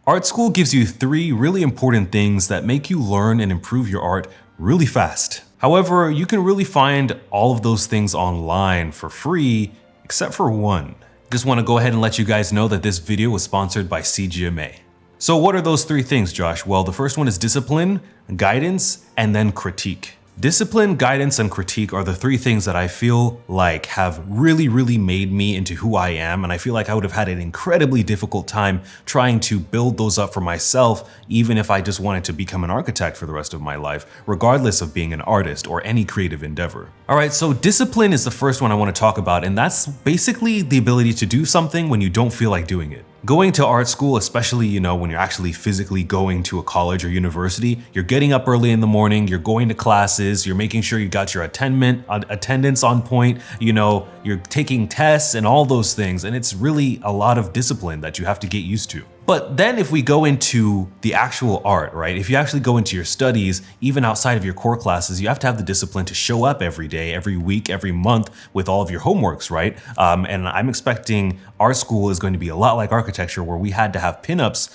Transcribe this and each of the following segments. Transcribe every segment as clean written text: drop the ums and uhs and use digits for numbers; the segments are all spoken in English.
Art school gives you 3 really important things that make you learn and improve your art really fast. However, you can really find all of those things online for free, except for one. Just want to go ahead and let you guys know that this video was sponsored by CGMA. So what are those 3 things, Josh? Well, the first one is discipline, guidance, and then critique. Discipline, guidance, and critique are the 3 things that I feel like have really made me into who I am, and I feel like I would have had an incredibly difficult time trying to build those up for myself, even if I just wanted to become an architect for the rest of my life, regardless of being an artist or any creative endeavor. Alright, so discipline is the first one I want to talk about, and that's basically the ability to do something when you don't feel like doing it. Going to art school, especially, when you're actually physically going to a college or university, you're getting up early in the morning, you're going to classes, you're making sure you got your attendance on point, you're taking tests and all those things, and it's really a lot of discipline that you have to get used to. But then if we go into the actual art, right? If you actually go into your studies, even outside of your core classes, you have to have the discipline to show up every day, every week, every month with all of your homeworks, right? And I'm expecting art school is going to be a lot like architecture, where we had to have pinups,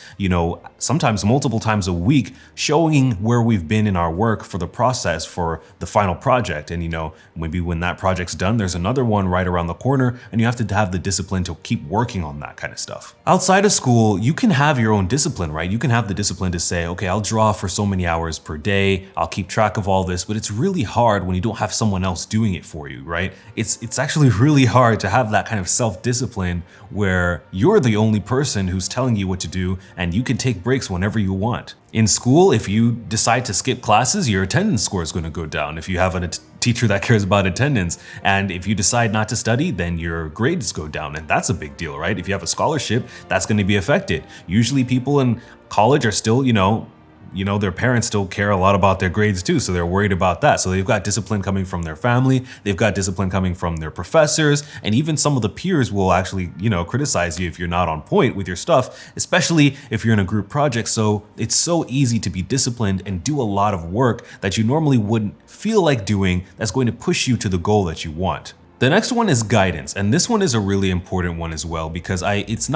sometimes multiple times a week, showing where we've been in our work for the process for the final project. And maybe when that project's done, there's another one right around the corner, and you have to have the discipline to keep working on that kind of stuff. Outside of school, you can have your own discipline, right? You can have the discipline to say, okay, I'll draw for so many hours per day, I'll keep track of all this, but it's really hard when you don't have someone else doing it for you, right? It's actually really hard to have that kind of self-discipline where you're the only person who's telling you what to do, and you can take breaks whenever you want. In school, if you decide to skip classes, your attendance score is going to go down if you have a teacher that cares about attendance. And if you decide not to study, then your grades go down, and that's a big deal, right? If you have a scholarship, that's going to be affected. Usually people in college are still, their parents still care a lot about their grades too, so they're worried about that. So they've got discipline coming from their family, they've got discipline coming from their professors, and even some of the peers will actually, criticize you if you're not on point with your stuff, especially if you're in a group project. So it's so easy to be disciplined and do a lot of work that you normally wouldn't feel like doing, that's going to push you to the goal that you want. The next one is guidance, and this one is a really important one as well, because it's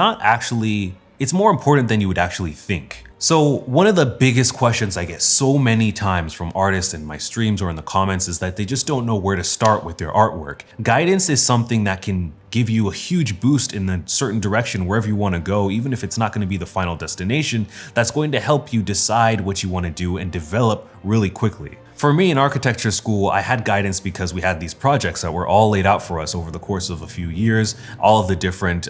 more important than you would actually think. So one of the biggest questions I get so many times from artists in my streams or in the comments is that they just don't know where to start with their artwork. Guidance is something that can give you a huge boost in a certain direction wherever you want to go, even if it's not going to be the final destination. That's going to help you decide what you want to do and develop really quickly. For me in architecture school, I had guidance because we had these projects that were all laid out for us over the course of a few years, all of the different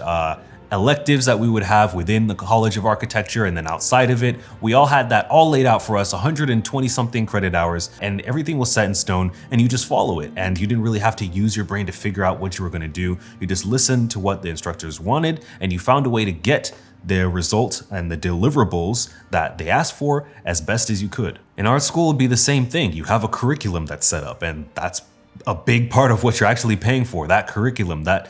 electives that we would have within the College of Architecture, and then outside of it, we all had that all laid out for us, 120 something credit hours, and everything was set in stone, and you just follow it. And you didn't really have to use your brain to figure out what you were going to do. You just listened to what the instructors wanted, and you found a way to get the results and the deliverables that they asked for as best as you could. In art school, it would be the same thing. You have a curriculum that's set up, and that's a big part of what you're actually paying for, that curriculum, that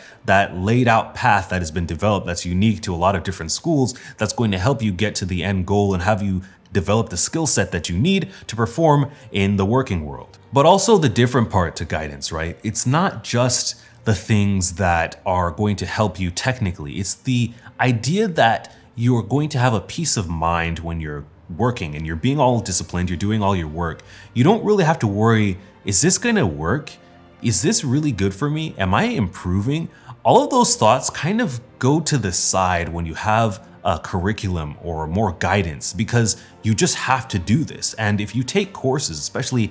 laid out path that has been developed that's unique to a lot of different schools, that's going to help you get to the end goal and have you develop the skill set that you need to perform in the working world. But also the different part to guidance, right? It's not just the things that are going to help you technically. It's the idea that you're going to have a peace of mind when you're working and you're being all disciplined, you're doing all your work. You don't really have to worry, is this gonna work? Is this really good for me? Am I improving? All of those thoughts kind of go to the side when you have a curriculum or more guidance, because you just have to do this. And if you take courses, especially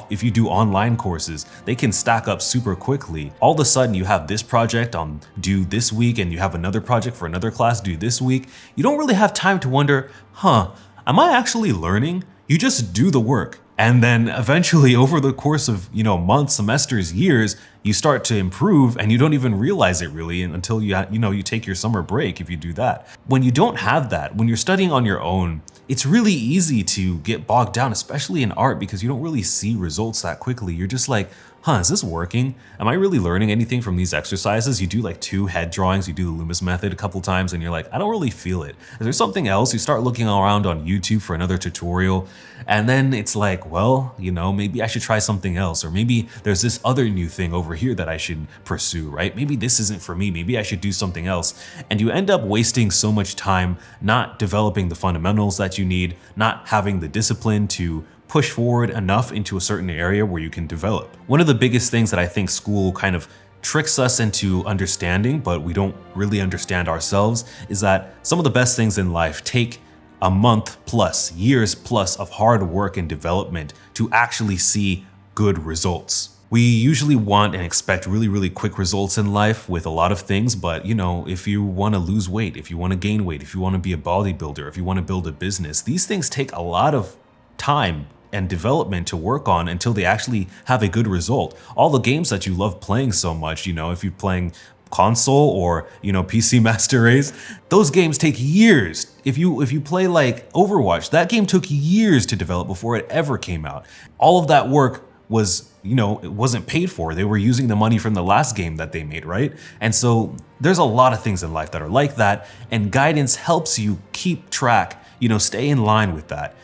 if you do online courses, they can stack up super quickly. All of a sudden you have this project on due this week, and you have another project for another class due this week. You don't really have time to wonder, am I actually learning? You just do the work. And then eventually over the course of, months, semesters, years, you start to improve, and you don't even realize it really until you take your summer break if you do that. When you don't have that, when you're studying on your own, it's really easy to get bogged down, especially in art, because you don't really see results that quickly. You're just like, is this working? Am I really learning anything from these exercises? You do like 2 head drawings, you do the Loomis method a couple times, and you're like, I don't really feel it. Is there something else? You start looking around on YouTube for another tutorial, and then it's like, well, maybe I should try something else, or maybe there's this other new thing over here that I should pursue, right? Maybe this isn't for me. Maybe I should do something else. And you end up wasting so much time not developing the fundamentals that you need, not having the discipline to push forward enough into a certain area where you can develop. One of the biggest things that I think school kind of tricks us into understanding, but we don't really understand ourselves, is that some of the best things in life take a month plus, years plus of hard work and development to actually see good results. We usually want and expect really, really quick results in life with a lot of things, but if you want to lose weight, if you want to gain weight, if you want to be a bodybuilder, if you want to build a business, these things take a lot of time and development to work on until they actually have a good result. All the games that you love playing so much, if you're playing console or PC Master Race, those games take years. If you play like Overwatch, that game took years to develop before it ever came out. All of that work was, it wasn't paid for. They were using the money from the last game that they made, right? And so there's a lot of things in life that are like that, and guidance helps you keep track, stay in line with that.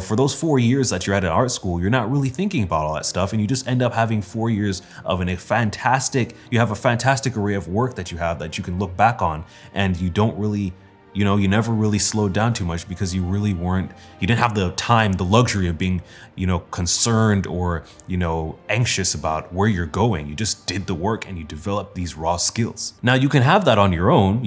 For those 4 years that you're at an art school, you're not really thinking about all that stuff, and you just end up having 4 years of a fantastic array of work that you have that you can look back on, and you don't really, you never really slowed down too much because you didn't have the time, the luxury of being, concerned or, anxious about where you're going. You just did the work and you developed these raw skills. Now you can have that on your own,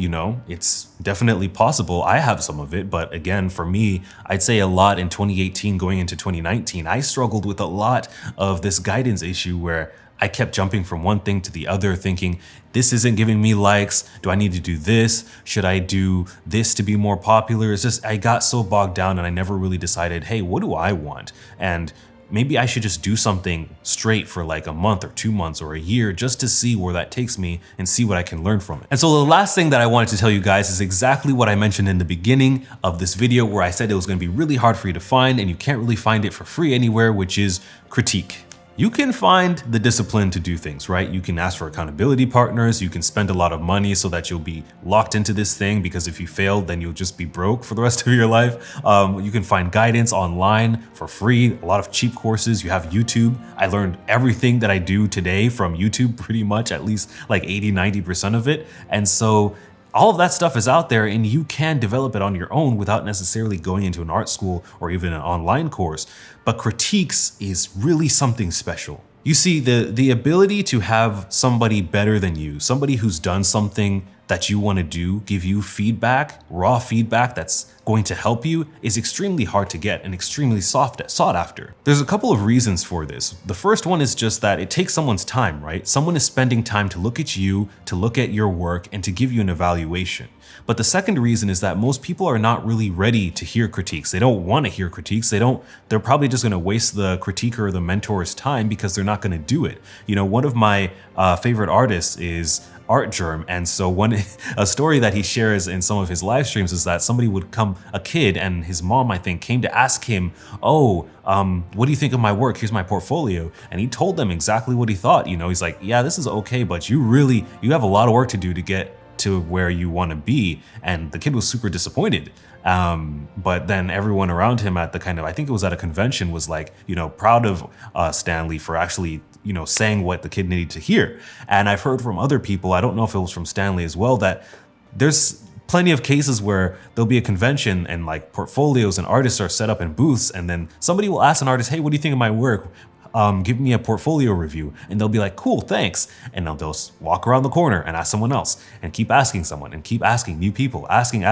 it's definitely possible. I have some of it, but again, for me, I'd say a lot in 2018 going into 2019, I struggled with a lot of this guidance issue where I kept jumping from one thing to the other, thinking, this isn't giving me likes. Do I need to do this? Should I do this to be more popular? It's just, I got so bogged down and I never really decided, hey, what do I want? And maybe I should just do something straight for like a month or 2 months or a year just to see where that takes me and see what I can learn from it. And so the last thing that I wanted to tell you guys is exactly what I mentioned in the beginning of this video, where I said it was going to be really hard for you to find and you can't really find it for free anywhere, which is critique. You can find the discipline to do things, right? You can ask for accountability partners. You can spend a lot of money so that you'll be locked into this thing, because if you fail, then you'll just be broke for the rest of your life. You can find guidance online for free, a lot of cheap courses. You have YouTube. I learned everything that I do today from YouTube, pretty much, at least like 80-90% of it. And so all of that stuff is out there, and you can develop it on your own without necessarily going into an art school or even an online course. But critiques is really something special. You see, the ability to have somebody better than you, somebody who's done something that you want to do, give you feedback, raw feedback that's going to help you, is extremely hard to get and extremely sought after. There's a couple of reasons for this. The first one is just that it takes someone's time, right? Someone is spending time to look at you, to look at your work, and to give you an evaluation. But the second reason is that most people are not really ready to hear critiques. They don't want to hear critiques. They're probably just going to waste the critiquer or the mentor's time because they're not going to do it. One of my favorite artists is Art Germ, and so a story that he shares in some of his live streams is that somebody would come, a kid, and his mom, I think, came to ask him, what do you think of my work? Here's my portfolio. And he told them exactly what he thought. He's like, yeah, this is okay, but you have a lot of work to do to get to where you want to be. And the kid was super disappointed. But then everyone around him at I think it was at a convention, was like, proud of Stanley for actually, saying what the kid needed to hear. And I've heard from other people, I don't know if it was from Stanley as well, that there's plenty of cases where there'll be a convention and like portfolios and artists are set up in booths, and then somebody will ask an artist, hey, what do you think of my work? Give me a portfolio review. And they'll be like, cool, thanks. And they'll just walk around the corner and ask someone else, and keep asking someone, and keep asking new people, asking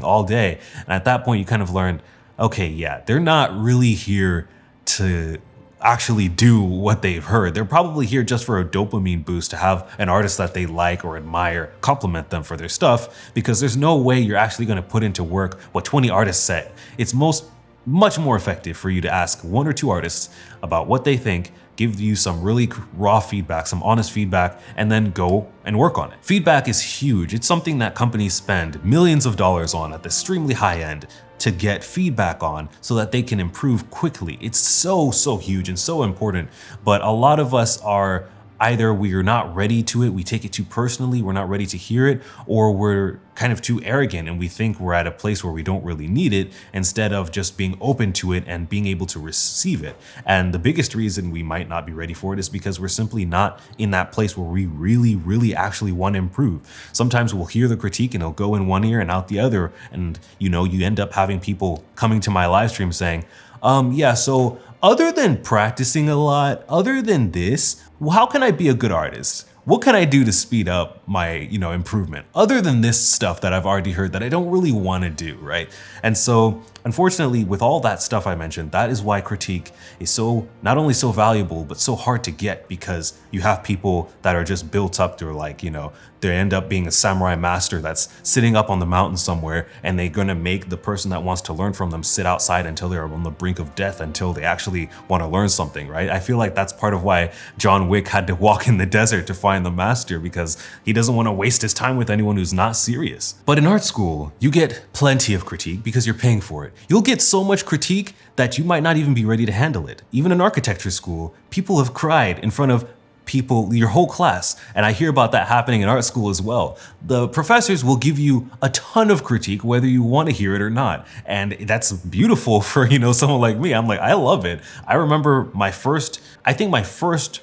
all day. And at that point, you kind of learn, okay, yeah, they're not really here to actually do what they've heard. They're probably here just for a dopamine boost, to have an artist that they like or admire compliment them for their stuff, because there's no way you're actually going to put into work what 20 artists said. It's much more effective for you to ask 1 or 2 artists about what they think, give you some really raw feedback, some honest feedback, and then go and work on it. Feedback is huge. It's something that companies spend millions of dollars on at the extremely high end. to get feedback on so that they can improve quickly. It's so huge and so important. But a lot of us are either we're not ready to it, we take it too personally, we're not ready to hear it, or we're kind of too arrogant and we think we're at a place where we don't really need it instead of just being open to it and being able to receive it. And the biggest reason we might not be ready for it is because we're simply not in that place where we really actually want to improve. Sometimes we'll hear the critique and it'll go in one ear and out the other. And you end up having people coming to my live stream saying, yeah, so other than practicing a lot, other than this, how can I be a good artist? What can I do to speed up my, improvement other than this stuff that I've already heard that I don't really want to do, right? And so, unfortunately, with all that stuff I mentioned, that is why critique is so not only so valuable, but so hard to get, because you have people that are just built up to they end up being a samurai master that's sitting up on the mountain somewhere, and they're going to make the person that wants to learn from them sit outside until they're on the brink of death until they actually want to learn something, right? I feel like that's part of why John Wick had to walk in the desert to find the master, because he doesn't want to waste his time with anyone who's not serious. But in art school, you get plenty of critique because you're paying for it. You'll get so much critique that you might not even be ready to handle it. Even in architecture school, people have cried in front of people, your whole class. And I hear about that happening in art school as well. The professors will give you a ton of critique, whether you want to hear it or not. And that's beautiful for, someone like me. I'm like, I love it. I remember my first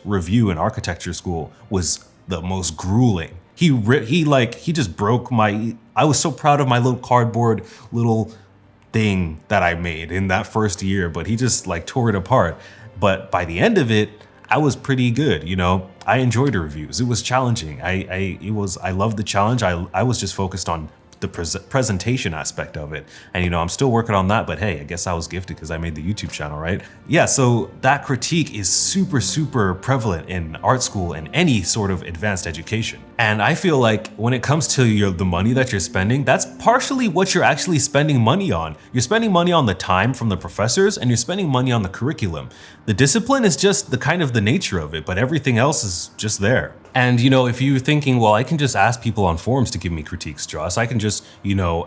review in architecture school was the most grueling. He just broke I was so proud of my little cardboard little thing that I made in that first year, but he just tore it apart. But by the end of it, I was pretty good, I enjoyed the reviews. It was challenging. I loved the challenge. I was just focused on the presentation aspect of it. And, I'm still working on that, but hey, I guess I was gifted because I made the YouTube channel, right? Yeah, so that critique is super prevalent in art school and any sort of advanced education. And I feel like when it comes to the money that you're spending, that's partially what you're actually spending money on. You're spending money on the time from the professors, and you're spending money on the curriculum. The discipline is just the nature of it, but everything else is just there. And, if you're thinking, well, I can just ask people on forums to give me critiques, Joss. I can just,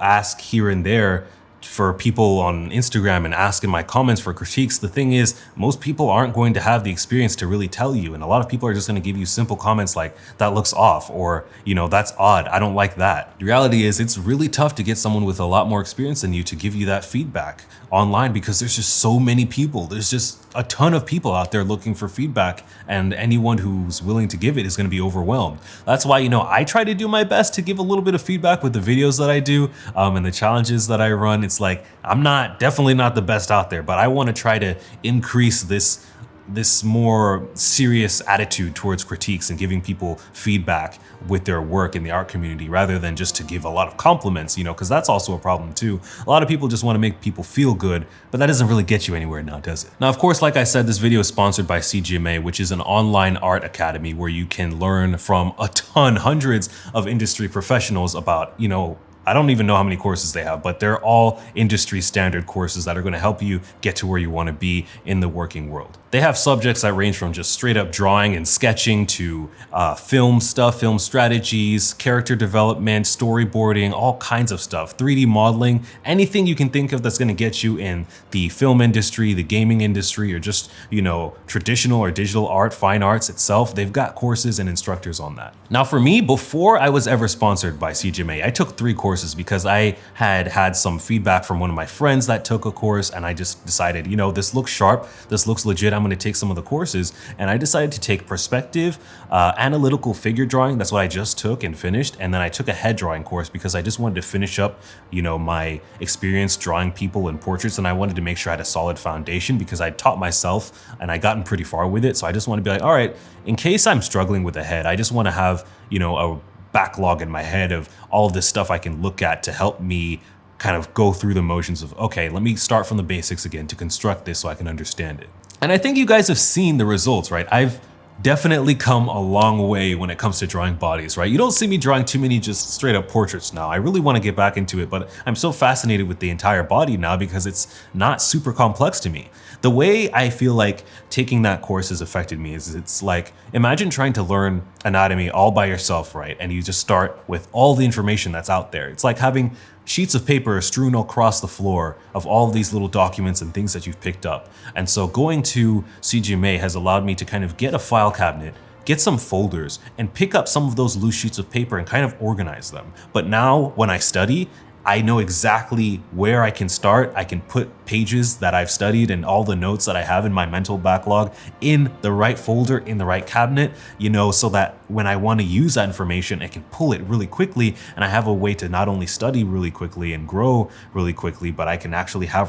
ask here and there for people on Instagram and ask in my comments for critiques. The thing is, most people aren't going to have the experience to really tell you. And a lot of people are just going to give you simple comments like, that looks off, or, that's odd, I don't like that. The reality is, it's really tough to get someone with a lot more experience than you to give you that feedback online, because there's just so many people. There's just a ton of people out there looking for feedback, and anyone who's willing to give it is going to be overwhelmed. That's why, I try to do my best to give a little bit of feedback with the videos that I do, and the challenges that I run. It's like, I'm definitely not the best out there, but I want to try to increase this more serious attitude towards critiques and giving people feedback with their work in the art community, rather than just to give a lot of compliments, because that's also a problem too. A lot of people just want to make people feel good, but that doesn't really get you anywhere now, does it? Now, of course, like I said, this video is sponsored by CGMA, which is an online art academy where you can learn from hundreds of industry professionals about, I don't even know how many courses they have, but they're all industry standard courses that are going to help you get to where you want to be in the working world. They have subjects that range from just straight up drawing and sketching to film stuff, film strategies, character development, storyboarding, all kinds of stuff, 3D modeling, anything you can think of that's going to get you in the film industry, the gaming industry, or just, traditional or digital art, fine arts itself. They've got courses and instructors on that. Now, for me, before I was ever sponsored by CGMA, I took 3 courses because I had some feedback from one of my friends that took a course, and I just decided, this looks sharp, this looks legit, I'm going to take some of the courses. And I decided to take perspective, analytical figure drawing, that's what I just took and finished, and then I took a head drawing course because I just wanted to finish up, my experience drawing people in portraits, and I wanted to make sure I had a solid foundation because I taught myself and I gotten pretty far with it. So I just want to be like, all right, in case I'm struggling with the head, I just want to have, a backlog in my head of all of this stuff I can look at to help me kind of go through the motions of, okay, let me start from the basics again to construct this so I can understand it. And I think you guys have seen the results, right? I've definitely come a long way when it comes to drawing bodies, right? You don't see me drawing too many just straight up portraits now. I really want to get back into it, but I'm so fascinated with the entire body now because it's not super complex to me. The way I feel like taking that course has affected me is it's like, imagine trying to learn anatomy all by yourself, right? And you just start with all the information that's out there. It's like having sheets of paper are strewn across the floor of all of these little documents and things that you've picked up. And so going to CGMA has allowed me to kind of get a file cabinet, get some folders, and pick up some of those loose sheets of paper and kind of organize them. But now when I study, I know exactly where I can start. I can put pages that I've studied and all the notes that I have in my mental backlog in the right folder, in the right cabinet, so that when I want to use that information, I can pull it really quickly, and I have a way to not only study really quickly and grow really quickly, but I can actually have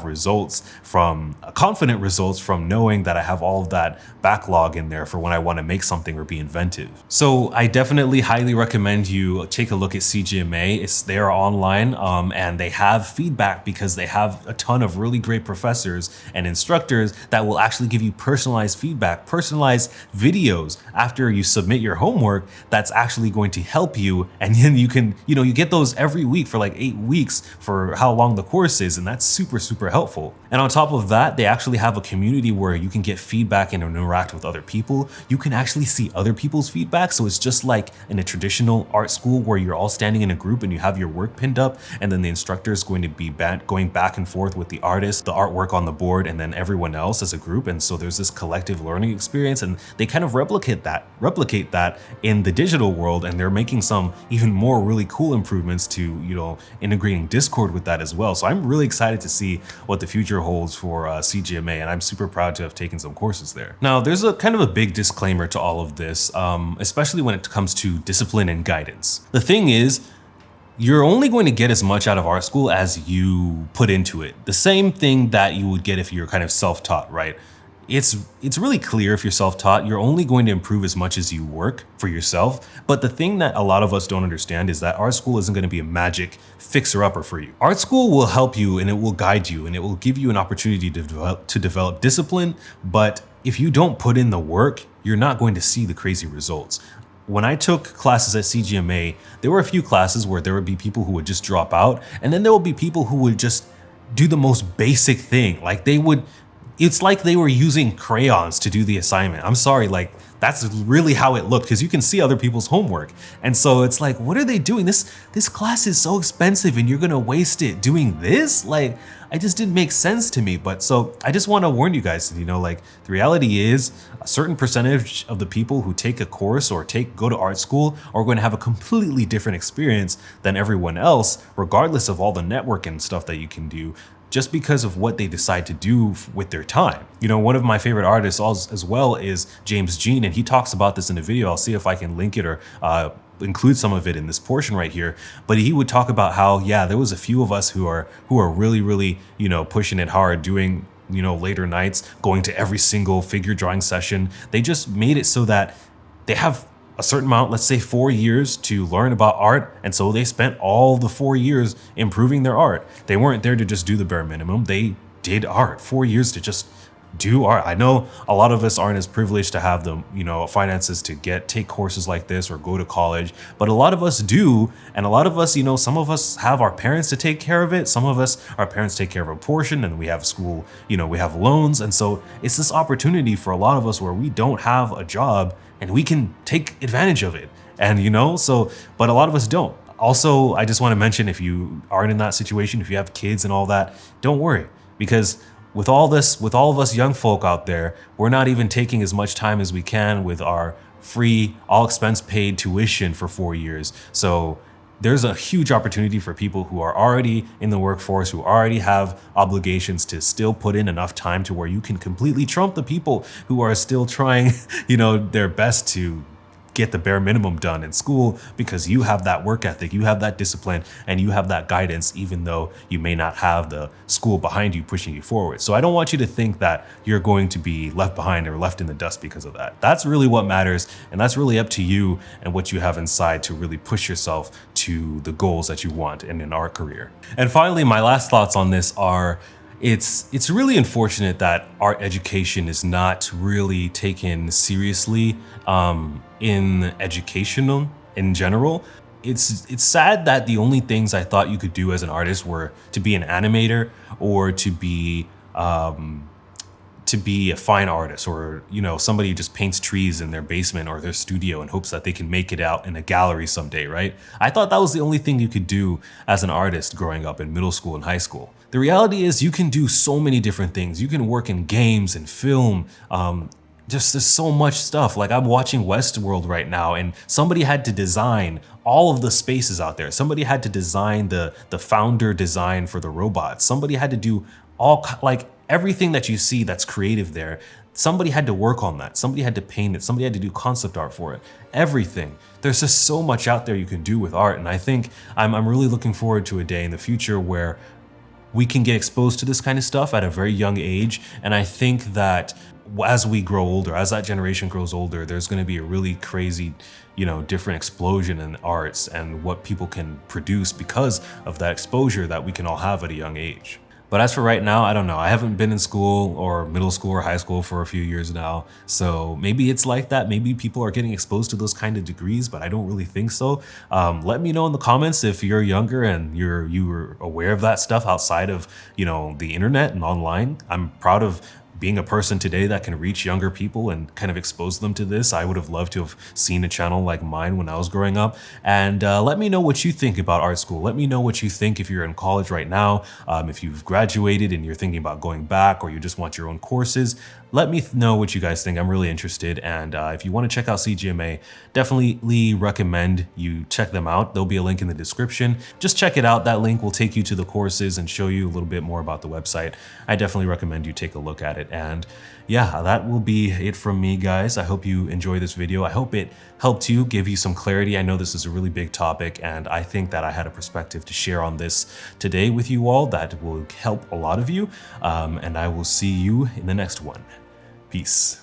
confident results from knowing that I have all of that backlog in there for when I want to make something or be inventive. So I definitely highly recommend you take a look at CGMA. They are online, and they have feedback because they have a ton of really great professors and instructors that will actually give you personalized feedback, personalized videos after you submit your homework that's actually going to help you. And then you can, you get those every week for like 8 weeks for how long the course is. And that's super, super helpful. And on top of that, they actually have a community where you can get feedback and interact with other people. You can actually see other people's feedback. So it's just like in a traditional art school where you're all standing in a group and you have your work pinned up, and then the instructor is going to be going back and forth with the artist, the artwork on the board, and then everyone else as a group. And so there's this collective learning experience, and they kind of replicate that in the digital world. And they're making some even more really cool improvements to, integrating Discord with that as well. So I'm really excited to see what the future holds for CGMA, and I'm super proud to have taken some courses there. Now, there's a kind of a big disclaimer to all of this, especially when it comes to discipline and guidance. The thing is, you're only going to get as much out of art school as you put into it. The same thing that you would get if you're kind of self-taught, right? It's really clear if you're self-taught, you're only going to improve as much as you work for yourself. But the thing that a lot of us don't understand is that art school isn't going to be a magic fixer-upper for you. Art school will help you, and it will guide you, and it will give you an opportunity to develop discipline. But if you don't put in the work, you're not going to see the crazy results. When I took classes at CGMA, there were a few classes where there would be people who would just drop out, and then there would be people who would just do the most basic thing. It's like they were using crayons to do the assignment. I'm sorry, that's really how it looked, because you can see other people's homework. And so it's like, what are they doing? This class is so expensive and you're gonna waste it doing this? It just didn't make sense to me. But so I just wanna warn you guys, the reality is a certain percentage of the people who take a course or go to art school are going to have a completely different experience than everyone else, regardless of all the network and stuff that you can do, just because of what they decide to do with their time. One of my favorite artists as well is James Jean, and he talks about this in a video. I'll see if I can link it or include some of it in this portion right here. But he would talk about how, there was a few of us who are really, really, pushing it hard, doing, later nights, going to every single figure drawing session. They just made it so that they have a certain amount, let's say 4 years, to learn about art. And so they spent all the 4 years improving their art. They weren't there to just do the bare minimum. They did art. 4 years to just do art. I know a lot of us aren't as privileged to have the, finances to take courses like this or go to college, but a lot of us do. And a lot of us, some of us have our parents to take care of it. Some of us, our parents take care of a portion, and we have school, we have loans. And so it's this opportunity for a lot of us where we don't have a job and we can take advantage of it. And, but a lot of us don't. Also, I just want to mention, if you aren't in that situation, if you have kids and all that, don't worry, because with all of us young folk out there, we're not even taking as much time as we can with our free, all expense paid tuition for 4 years. So there's a huge opportunity for people who are already in the workforce, who already have obligations, to still put in enough time to where you can completely trump the people who are still trying, their best to get the bare minimum done in school, because you have that work ethic, you have that discipline, and you have that guidance, even though you may not have the school behind you pushing you forward. So I don't want you to think that you're going to be left behind or left in the dust because of that. That's really what matters, and that's really up to you and what you have inside to really push yourself to the goals that you want in an art career. And finally, my last thoughts on this are, it's really unfortunate that art education is not really taken seriously in education in general. It's sad that the only things I thought you could do as an artist were to be an animator or to to be a fine artist, or somebody who just paints trees in their basement or their studio in hopes that they can make it out in a gallery someday, right? I thought that was the only thing you could do as an artist growing up in middle school and high school. The reality is you can do so many different things. You can work in games and film. Just there's so much stuff. Like, I'm watching Westworld right now, and somebody had to design all of the spaces out there. Somebody had to design the founder design for the robots. Somebody had to do like everything that you see that's creative there. Somebody had to work on that. Somebody had to paint it. Somebody had to do concept art for it. Everything. There's just so much out there you can do with art, and I think I'm really looking forward to a day in the future where we can get exposed to this kind of stuff at a very young age. And I think that as we grow older, as that generation grows older, there's going to be a really crazy, different explosion in arts and what people can produce because of that exposure that we can all have at a young age. But as for right now, I don't know. I haven't been in school or middle school or high school for a few years now. So maybe it's like that. Maybe people are getting exposed to those kind of degrees, but I don't really think so. Let me know in the comments if you're younger and you were aware of that stuff outside of, the internet and online. I'm proud of being a person today that can reach younger people and kind of expose them to this. I would have loved to have seen a channel like mine when I was growing up. And let me know what you think about art school. Let me know what you think if you're in college right now, if you've graduated and you're thinking about going back, or you just want your own courses. Let me know what you guys think. I'm really interested. And if you want to check out CGMA, definitely recommend you check them out. There'll be a link in the description. Just check it out. That link will take you to the courses and show you a little bit more about the website. I definitely recommend you take a look at it. And yeah, that will be it from me, guys. I hope you enjoy this video. I hope it helped you, give you some clarity. I know this is a really big topic, and I think that I had a perspective to share on this today with you all that will help a lot of you. And I will see you in the next one. Peace.